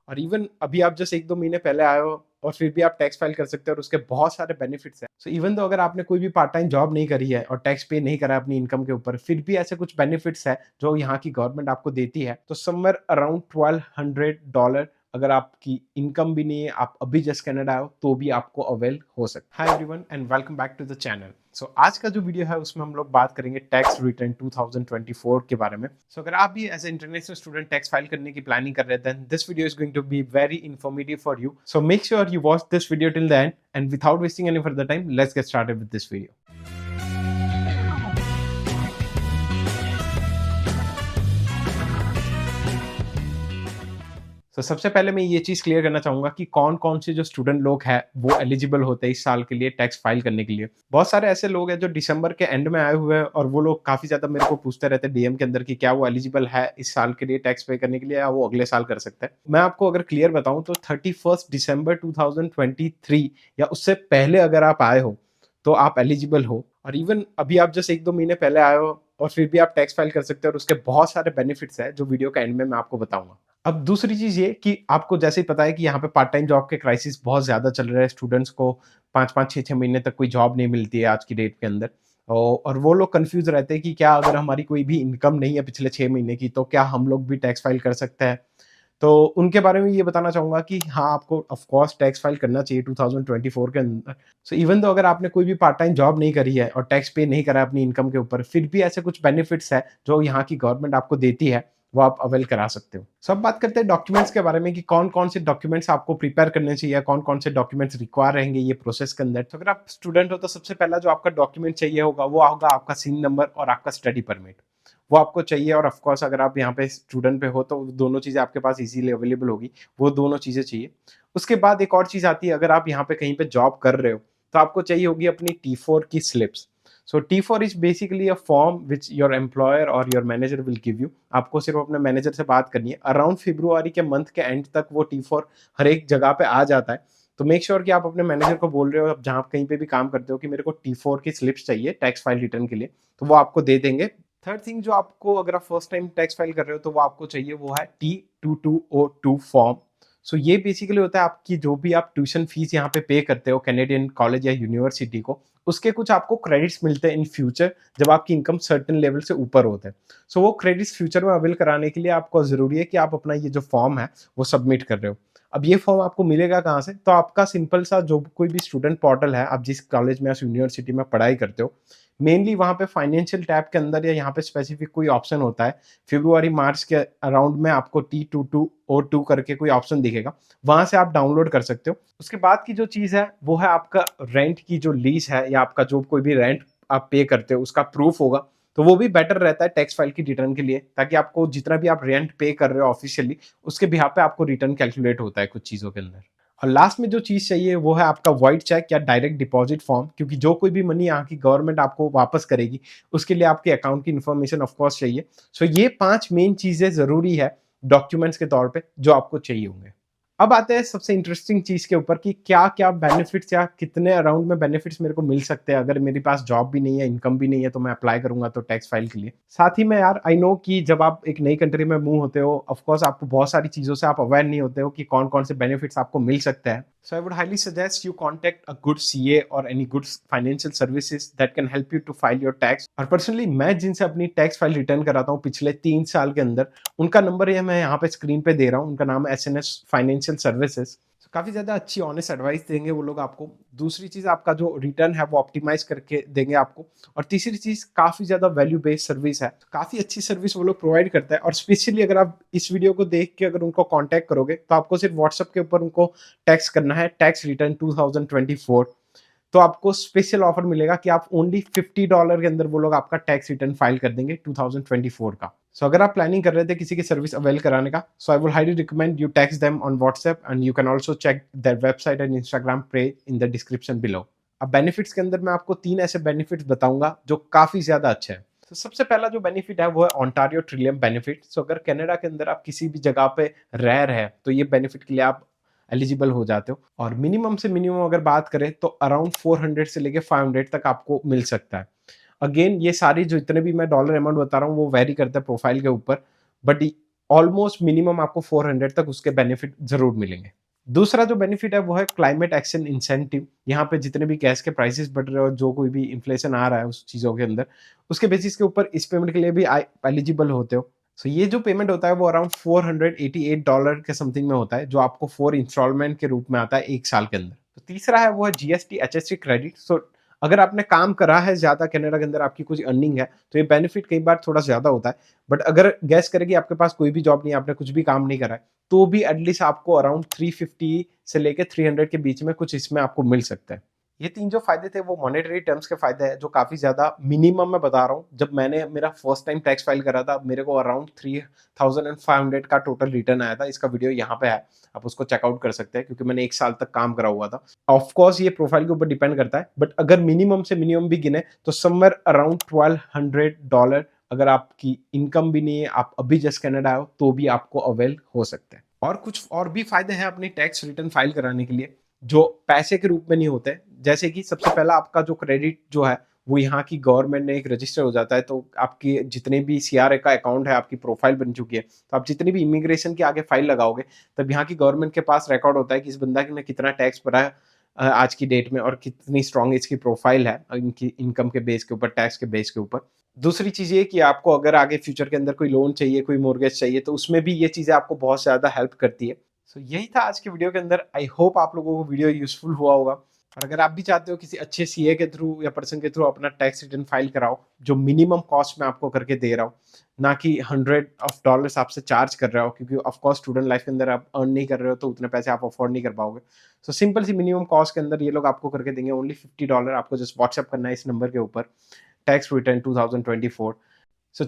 और इवन अभी आप जस्ट 1-2 महीने पहले आए हो और फिर भी आप टैक्स फाइल कर सकते हो और उसके बहुत सारे बेनिफिट्स हैं। सो इवन दो अगर आपने कोई भी पार्ट टाइम जॉब नहीं करी है और टैक्स पे नहीं करा है अपनी इनकम के ऊपर, फिर भी ऐसे कुछ बेनिफिट्स हैं जो यहाँ की गवर्नमेंट आपको देती है। तो समवेयर अराउंड $1200 अगर आपकी इनकम भी नहीं है, आप अभी जस्ट कनाडा आए हो, तो भी आपको अवेल हो सकता है। Hi everyone and welcome back to the channel. So आज का जो वीडियो है उसमें हम लोग बात करेंगे टैक्स रिटर्न 2024 के बारे में। सो अगर आप भी as a international student tax file करने की प्लानिंग कर रहे हैं, then this video is going to be very informative for you. So make sure you watch this video till the end and without wasting any further time, let's get started with this video. तो सबसे पहले मैं ये चीज़ clear करना चाहूँगा कि कौन-कौन से जो स्टूडेंट लोग हैं, वो एलिजिबल होते हैं इस साल के लिए टैक्स फाइल करने के लिए। बहुत सारे ऐसे लोग हैं जो दिसंबर के एंड में आए हुए हैं और वो लोग काफ़ी ज़्यादा मेरे को पूछते रहते हैं डीएम के अंदर कि क्या वो एलिजिबल है इस साल के लिए टैक्स पे करने के लिए या वो अगले साल कर सकते हैं। मैं आपको अगर क्लियर बताऊँ तो 31 दिसंबर 2023 या उससे पहले अगर आप आए हो, तो आप एलिजिबल हो। और इवन अभी आप जस्ट 1-2 महीने पहले आए हो और फिर भी आप टैक्स फाइल कर सकते हो और उसके बहुत सारे बेनिफिट्स हैं जो वीडियो के एंड में मैं आपको बताऊँगा। अब दूसरी चीज़ ये कि आपको जैसे ही पता है कि यहाँ पे पार्ट टाइम जॉब के क्राइसिस बहुत ज़्यादा चल रहे हैं, स्टूडेंट्स को 5-5, 6-6 महीने तक कोई जॉब नहीं मिलती है आज की डेट के अंदर। और वो लोग कन्फ्यूज़ रहते हैं कि क्या अगर हमारी कोई भी इनकम नहीं है पिछले 6 महीने की, तो क्या हम लोग भी टैक्स फाइल कर सकते हैं? तो उनके बारे में ये बताना चाहूँगा कि हाँ, आपको ऑफ कोर्स टैक्स फाइल करना चाहिए 2024 के अंदर। सो इवन दो अगर आपने कोई भी पार्ट टाइम जॉब नहीं करी है और टैक्स पे नहीं करा है अपनी इनकम के ऊपर, फिर भी ऐसे कुछ बेनिफिट्स हैं जो यहाँ की गवर्नमेंट आपको देती है, वो आप अवेल करा सकते हो। सो अब बात करते हैं डॉक्यूमेंट्स के बारे में कि कौन-कौन से डॉक्यूमेंट्स आपको प्रिपेयर करने चाहिए, कौन-कौन से डॉक्यूमेंट्स रिक्वायर रहेंगे ये प्रोसेस के अंदर। तो अगर आप स्टूडेंट हो तो सबसे पहला जो आपका डॉक्यूमेंट चाहिए होगा, वो होगा आपका सिन नंबर और आपका स्टडी परमिट। वो आपको चाहिए और ऑफ कोर्स अगर आप यहाँ पे स्टूडेंट पे हो तो दोनों चीज़ें आपके पास इज़ीली अवेलेबल होगी, वो दोनों चीज़ें चाहिए। उसके बाद एक और चीज़ आती है, अगर आप यहाँ पे कहीं पे जॉब कर रहे हो, तो आपको चाहिए होगी अपनी T4 की slips. So T4 is basically a form which your employer और your manager will give you. आपको सिर्फ अपने मैनेजर से बात करनी है। अराउंड फ़रवरी के मंथ के एंड तक वो T4 हर एक जगह पे आ जाता है। तो मेक श्योर कि आप अपने मैनेजर को बोल रहे हो, आप जहाँ कहीं पे भी काम करते हो, कि मेरे को T4 की स्लिप्स चाहिए टैक्स फाइल रिटर्न के लिए, तो वो आपको दे देंगे। थर्ड थिंग जो आपको, अगर आप फर्स्ट टाइम टैक्स फाइल कर रहे हो, तो वो आपको चाहिए, वो है T2202 फॉर्म। सो ये बेसिकली होता है आपकी जो भी आप ट्यूशन फीस यहाँ पे पे करते हो कैनेडियन कॉलेज या यूनिवर्सिटी को, उसके कुछ आपको क्रेडिट्स मिलते हैं इन फ्यूचर जब आपकी इनकम सर्टेन लेवल से ऊपर होता है। सो वो क्रेडिट्स फ्यूचर में अवेल कराने के लिए आपको ज़रूरी है कि आप अपना ये जो फॉर्म है वो सबमिट कर रहे हो। अब ये फॉर्म आपको मिलेगा कहाँ से? तो आपका सिंपल सा जो कोई भी स्टूडेंट पोर्टल है, आप जिस कॉलेज में या यूनिवर्सिटी में पढ़ाई करते हो, मेनली वहाँ पे फाइनेंशियल टैब के अंदर या यहाँ पे स्पेसिफिक कोई ऑप्शन होता है, फरवरी मार्च के अराउंड में आपको T2202 करके कोई ऑप्शन दिखेगा, वहाँ से आप डाउनलोड कर सकते हो। उसके बाद की जो चीज़ है वो है आपका रेंट की जो लीज़ है या आपका जो कोई भी रेंट आप पे करते हो उसका प्रूफ होगा। तो वो भी बेटर रहता है टैक्स फाइल की रिटर्न के लिए, ताकि आपको जितना भी आप रेंट पे कर रहे हो ऑफिशियली, उसके बिहाफ पे आपको रिटर्न कैलकुलेट होता है कुछ चीज़ों के अंदर। और लास्ट में जो चीज़ चाहिए वो है आपका वॉइड चेक या डायरेक्ट डिपॉजिट फॉर्म, क्योंकि जो कोई भी मनी यहाँ की गवर्नमेंट आपको वापस करेगी, उसके लिए आपके अकाउंट की इन्फॉर्मेशन ऑफ कोर्स चाहिए। सो ये 5 मेन चीज़ें ज़रूरी है डॉक्यूमेंट्स के तौर पे जो आपको चाहिए होंगे। अब आते हैं सबसे इंटरेस्टिंग चीज़ के ऊपर कि क्या-क्या बेनिफिट्स या कितने अराउंड में बेनिफिट्स मेरे को मिल सकते हैं अगर मेरे पास जॉब भी नहीं है, इनकम भी नहीं है, तो मैं अप्लाई करूँगा तो टैक्स फाइल के लिए। साथ ही में यार, आई नो कि जब आप एक नई कंट्री में मूव होते हो, ऑफ कोर्स आपको बहुत सारी चीज़ों से आप अवेयर नहीं होते हो कि कौन-कौन से बेनिफिट्स आपको मिल सकते हैं। So I would highly suggest you contact a good CA और any good financial services that can help you to file your tax. और पर्सनली मैं जिनसे अपनी टैक्स फाइल रिटर्न कराता हूँ पिछले 3 साल के अंदर, उनका नंबर ये मैं यहाँ पे स्क्रीन पे दे रहा हूँ। उनका नाम है एसएनएस फाइनेंशियल सर्विसेज। काफ़ी ज़्यादा अच्छी ऑनेस्ट एडवाइस देंगे वो लोग आपको। दूसरी चीज़, आपका जो रिटर्न है वो ऑप्टिमाइज़ करके देंगे आपको। और तीसरी चीज़, काफ़ी ज़्यादा वैल्यू बेस्ड सर्विस है। काफ़ी अच्छी सर्विस वो लोग प्रोवाइड करता है। और स्पेशली अगर आप इस वीडियो को देख के अगर उनको कॉन्टैक्ट करोगे, तो आपको सिर्फ व्हाट्सएप के ऊपर उनको टेक्स्ट करना है टैक्स रिटर्न 2024। तो आपको स्पेशल ऑफर मिलेगा कि आप ओनली $50 के अंदर वो लोग आपका टैक्स रिटर्न फाइल कर देंगे 2024 का। सो अगर आप प्लानिंग कर रहे थे किसी की सर्विस अवेल कराने का, so I will highly recommend you text them on WhatsApp and you can also check their website and Instagram page in the description below. अब बेनिफिट्स के अंदर मैं आपको 3 ऐसे बेनिफिट्स बताऊंगा जो काफ़ी ज़्यादा अच्छे हैं। तो सबसे पहला जो बेनिफिट है वो है ओंटारियो ट्रिलियम बेनिफिट। सो अगर कनाडा के अंदर आप किसी भी जगह पे रह रहे हैं, तो ये बेनिफिट के लिए आप एलिजिबल हो जाते हो। और मिनिमम से मिनिमम अगर बात करें तो अराउंड 400 से लेके 500 तक आपको मिल सकता है। अगेन ये सारी जो इतने भी मैं डॉलर अमाउंट बता रहा हूँ वो वेरी करता है प्रोफाइल के ऊपर, बट ऑलमोस्ट मिनिमम आपको 400 तक उसके बेनिफिट ज़रूर मिलेंगे। दूसरा जो बेनिफिट है वो है क्लाइमेट एक्शन इंसेंटिव। यहाँ पे जितने भी गैस के प्राइसेस बढ़ रहे हैं और जो कोई भी इन्फ्लेशन आ रहा है उस चीज़ों के अंदर, उसके बेसिस के ऊपर इस पेमेंट के लिए भी एलिजिबल होते हो। सो ये जो पेमेंट होता है वो अराउंड $488 के समथिंग में होता है, जो आपको 4 इंस्टॉलमेंट के रूप में आता है 1 साल के अंदर। तो तीसरा है वो है जीएसटी एचएसटी क्रेडिट। सो अगर आपने काम करा है ज़्यादा कनाडा के अंदर, आपकी कुछ अर्निंग है, तो ये बेनिफिट कई बार थोड़ा ज़्यादा होता है। बट अगर गैस करें कि आपके पास कोई भी जॉब नहीं है, आपने कुछ भी काम नहीं करा है, तो भी एटलीस्ट आपको अराउंड 350 से लेके 300 के बीच में कुछ इसमें आपको मिल सकता है। ये 3 जो फ़ायदे थे वो मॉनेटरी टर्म्स के फ़ायदे हैं, जो काफ़ी ज़्यादा मिनिमम मैं बता रहा हूँ। जब मैंने मेरा फर्स्ट टाइम टैक्स फाइल करा था, मेरे को अराउंड 3500 का टोटल रिटर्न आया था। इसका वीडियो यहाँ पे है, आप उसको चेकआउट कर सकते हैं, क्योंकि मैंने 1 साल तक काम करा हुआ था। ऑफ कोर्स ये प्रोफाइल के ऊपर डिपेंड करता है, बट अगर मिनिमम से मिनिमम भी गिने तो समवेयर अराउंड $1200, अगर आपकी इनकम भी नहीं है, आप अभी जस्ट कनाडा आए हो, तो भी आपको अवेल हो सकता है। और कुछ और भी फायदे हैं अपनी टैक्स रिटर्न फाइल कराने के लिए, जो पैसे के रूप में नहीं होते। जैसे कि सबसे पहला आपका जो क्रेडिट जो है, वो यहाँ की गवर्नमेंट में एक रजिस्टर हो जाता है, तो आपकी जितने भी सीआरए का अकाउंट है, आपकी प्रोफाइल बन चुकी है, तो आप जितनी भी इमिग्रेशन के आगे फाइल लगाओगे, तब यहाँ की गवर्नमेंट के पास रिकॉर्ड होता है कि इस बंदा ने कितना टैक्स भरा है आज की डेट में, और कितनी स्ट्रॉन्ग इसकी प्रोफाइल है इनकी इनकम के बेस के ऊपर, टैक्स के बेस के ऊपर। दूसरी चीज़ ये कि आपको अगर आगे फ्यूचर के अंदर कोई लोन चाहिए, कोई मॉर्गेज चाहिए, तो उसमें भी ये चीज़ें आपको बहुत ज़्यादा हेल्प करती है। सो यही था आज की वीडियो के अंदर। आई होप आप लोगों को वीडियो यूज़फुल हुआ होगा, और अगर आप भी चाहते हो किसी अच्छे सीए के थ्रू या पर्सन के थ्रू अपना टैक्स रिटर्न फाइल कराओ, जो मिनिमम कॉस्ट में आपको करके दे रहा हूँ, ना कि $100 आपसे चार्ज कर रहा हो, क्योंकि ऑफ कोर्स स्टूडेंट लाइफ के अंदर आप अर्न नहीं कर रहे हो, तो उतने पैसे आप अफोर्ड नहीं कर पाओगे। सो सिंपल सी मिनिमम कॉस्ट के अंदर ये लोग आपको करके देंगे, ओनली $50। आपको जस्ट व्हाट्सएप करना है इस नंबर के ऊपर, टैक्स रिटर्न 2024,